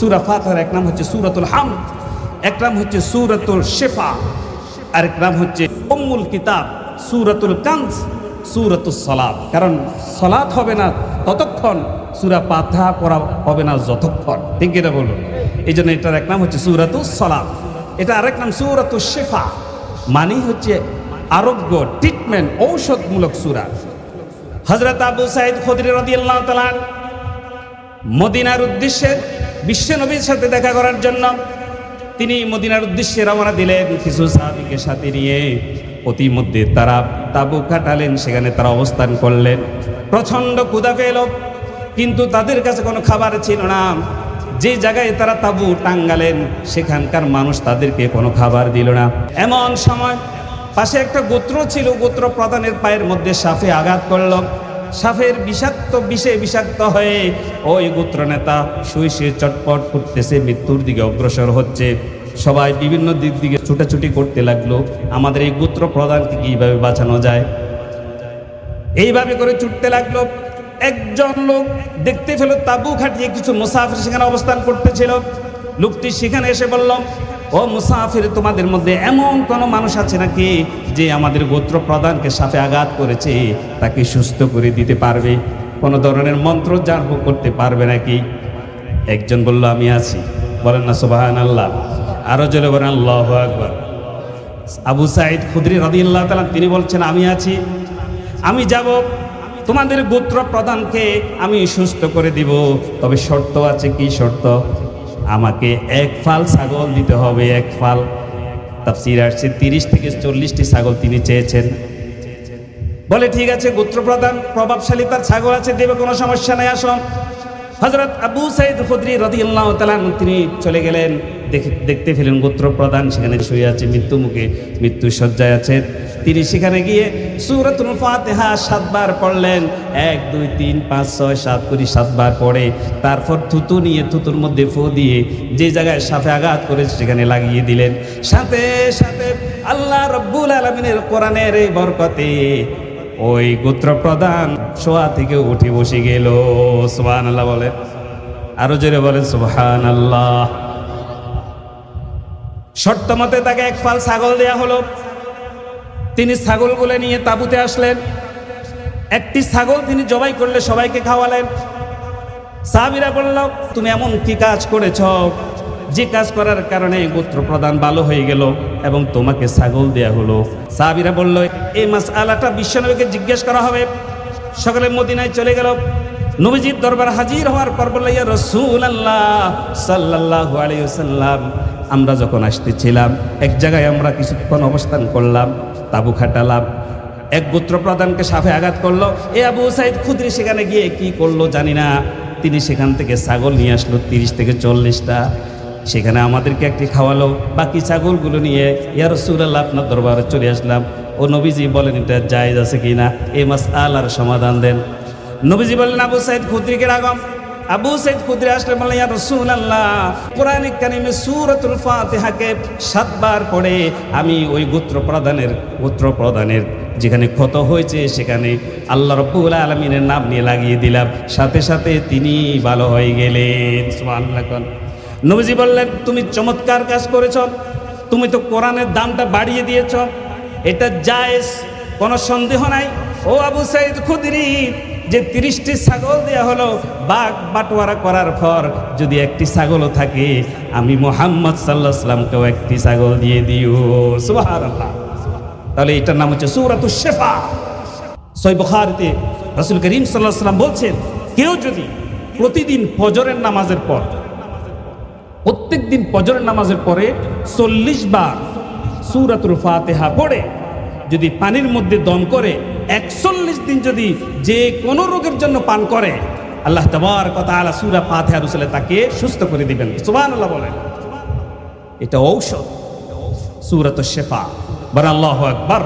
সূরা ফাতিহার এক নাম হচ্ছে সূরাতুল হামদ, এক নাম হচ্ছে সূরাতুল শিফা, আর এক নাম হচ্ছে উম্মুল কিতাব, সূরাতুল কানজ, সূরাতুস সালাত। কারণ সালাত হবে না ততক্ষণ, সূরা ফাতিহা পড়া হবে না যতক্ষণ, ঠিক এটা বলুন। এই জন্য এটার এক নাম হচ্ছে সূরাতুস সালাত, এটা আরেক নাম সূরাতুস শিফা, মানে হচ্ছে আরোগ্য, ট্রিটমেন্ট, ঔষধমূলক সূরা। হযরত আবু সাঈদ খুদরি রাদিয়াল্লাহু তাআলা মদিনার উদ্দেশ্যে বিশ্ব নবীর সাথে দেখা করার জন্য তিনি মদিনার উদ্দেশ্যে রওনা দিলেন কিছু সাহাবীকে সাথে নিয়ে। প্রতিমধ্যে তারা তাঁবু কাটালেন, সেখানে তারা অবস্থান করলেন। প্রচণ্ড ক্ষুধা পেল, কিন্তু তাদের কাছে কোনো খাবার ছিল না। যে জায়গায় তারা তাঁবু টাঙ্গালেন সেখানকার মানুষ তাদেরকে কোনো খাবার দিল না। এমন সময় পাশে একটা গোত্র ছিল, গোত্র প্রধানের পায়ের মধ্যে সাপে আঘাত করল। সাপের বিষে বিষাক্ত হয়ে ওই গোত্র নেতা শুয়ে শুয়ে চটপট করতেছে, মৃত্যুর দিকে অগ্রসর হচ্ছে। সবাই বিভিন্ন দিক দিকে ছুটাছুটি করতে লাগলো, আমাদের এই গোত্র প্রধানকে কিভাবে বাঁচানো যায়। এইভাবে করে ছুটতে লাগলো। একজন লোক দেখতে পেল তাঁবু খাটিয়ে কিছু মুসাফির সেখানে অবস্থান করতেছিল। লোকটি সেখানে এসে বলল, ও মুসাফির, তোমাদের মধ্যে এমন কোনো মানুষ আছে নাকি যে আমাদের গোত্র প্রধানকে সাপে আঘাত করেছে তাকে সুস্থ করে দিতে পারবে, কোনো ধরনের মন্ত্র জাপ করতে পারবে নাকি? একজন বলল, আমি আছি। বলেন না সুবহানাল্লাহ। আরো জোরে বলেন আল্লাহু আকবার। আবু সাঈদ খুদরি রাদিয়াল্লাহু তাআলা তিনি বলছেন, আমি আছি, আমি যাব, তোমাদের গোত্র প্রধানকে আমি সুস্থ করে দিব। তবে শর্ত আছে। কি শর্ত? আমাকে এক ফাল ছাগল দিতে হবে, এক ফাল। তাফসীরে আসছে 30 থেকে 40টি ছাগল তিনি চেয়েছেন। বলে ঠিক আছে, গোত্র প্রধান প্রভাবশালী, তার ছাগল আছে, দেবে, কোনো সমস্যা নাই, আসুন। হযরত আবু সাঈদ খুদরি রাদিয়াল্লাহু তাআলা তিনি চলে গেলেন। দেখতে পেলেন গোত্র প্রধান সেখানে শুয়ে আছে, মৃত্যু মুখে, মৃত্যু শয্যায় আছে। তিনি সেখানে গিয়ে সূরাতুল ফাতিহা 7 বার পড়লেন। 1 2 3 5 6 7 করে 7 বার পড়ে তারপর থুতু নিয়ে থুতুর মধ্যে ফু দিয়ে যে জায়গায় সাপে আঘাত করেছে সেখানে লাগিয়ে দিলেন। সাথে সাথে আল্লাহ রাব্বুল আলামিনের কোরআনের এই বরকতে ওই গোত্র প্রধান শোয়া থেকে উঠে বসে গেল। সুবহানাল্লাহ বলে, আরো জোরে বলেন সুবহানাল্লাহ। শর্ত মতে তাকে এক ফাল ছাগল দেয়া হলো। তিনি ছাগলগুলো নিয়ে তাঁবুতে আসলেন। একটি ছাগল তিনি জবাই করলে সবাইকে খাওয়ালেন। সাহাবীরা বলল, তুমি এমন কি কাজ করেছ যে কাজ করার কারণে গোত্র প্রধান ভালো হয়ে গেল এবং তোমাকে ছাগল দেয়া হলো? সাহাবীরা বলল, এই মাসআলাটা বিশ্বনবীকে জিজ্ঞেস করা হবে। সকলে মদিনায় চলে গেল। নবীজির দরবার হাজির হওয়ার পর বলল, ইয়া রাসূলুল্লাহ সাল্লাল্লাহু আলাইহি ওয়াসাল্লাম, আমরা যখন আসতেছিলাম এক জায়গায় আমরা কিছুক্ষণ অবস্থান করলাম, তাঁবু খাটালাম, এক গোত্র প্রধানকে সাপে আঘাত করলো। এ আবু সাঈদ খুদরি সেখানে গিয়ে কি করলো জানি না, তিনি সেখান থেকে ছাগল নিয়ে আসলো 30 থেকে 40টা। সেখানে আমাদেরকে একটি খাওয়ালো, বাকি ছাগলগুলো নিয়ে ইয়া রাসূলুল্লাহ আপনার দরবারে চলে আসলাম। ও নবীজি বলেন, এটা জায়েজ আছে কিনা, এই মাসআলার সমাধান দেন। নবীজি বললেন, আবু সাঈদ খুদরিকে রাগম। আবু সাঈদ খুদরি আসলে বললেন, ইয়া রাসূলুল্লাহ, কোরআনে কারিমে সূরাতুল ফাতিহাকে 7 বার পড়ে আমি ওই গোত্র প্রধানের যেখানে ক্ষত হয়েছে সেখানে আল্লাহ রাব্বুল আলামিনের নাম নিয়ে লাগিয়ে দিলাম, সাথে সাথে তিনি ভালো হয়ে গেলেন। সুবহানাল্লাহ। নবীজি বললেন, তুমি চমৎকার কাজ করেছ, তুমি তো কোরআনের দামটা বাড়িয়ে দিয়েছ, এটা জায়েজ, কোনো সন্দেহ নাই। ও আবু সাঈদ খুদরি, যে 30টি ছাগল দেয়া হলো, বাগ বাটোয়ারা করার পর যদি একটি ছাগলও থাকে, আমি মুহাম্মদ সাল্লাল্লাহু আলাইহি ওয়াসাল্লামকেও একটি ছাগল দিয়ে দিও। সুবহানাল্লাহ। তাহলে এটার নাম হচ্ছে সূরাতুশ শিফা। সহিহ বুখারীতে রাসূল করিম সাল্লাল্লাহু আলাইহি ওয়াসাল্লাম বলছেন, কেউ যদি প্রতিদিন ফজরের নামাজের পর, প্রত্যেকদিন ফজরের নামাজের পরে 40 বার সূরাতুল ফাতিহা পড়ে যদি পানির মধ্যে দম করে 41 দিন যদি যে কোনো রোগের জন্য পান করে, আল্লাহ তাবারক ওয়া তাআলা সূরা ফাতিহার উসিলে তাকে সুস্থ করে দিবেন। সুবহানাল্লাহ বলেন, এটা ঔষধ, সূরাতুশ শিফা। বলেন আল্লাহু আকবার।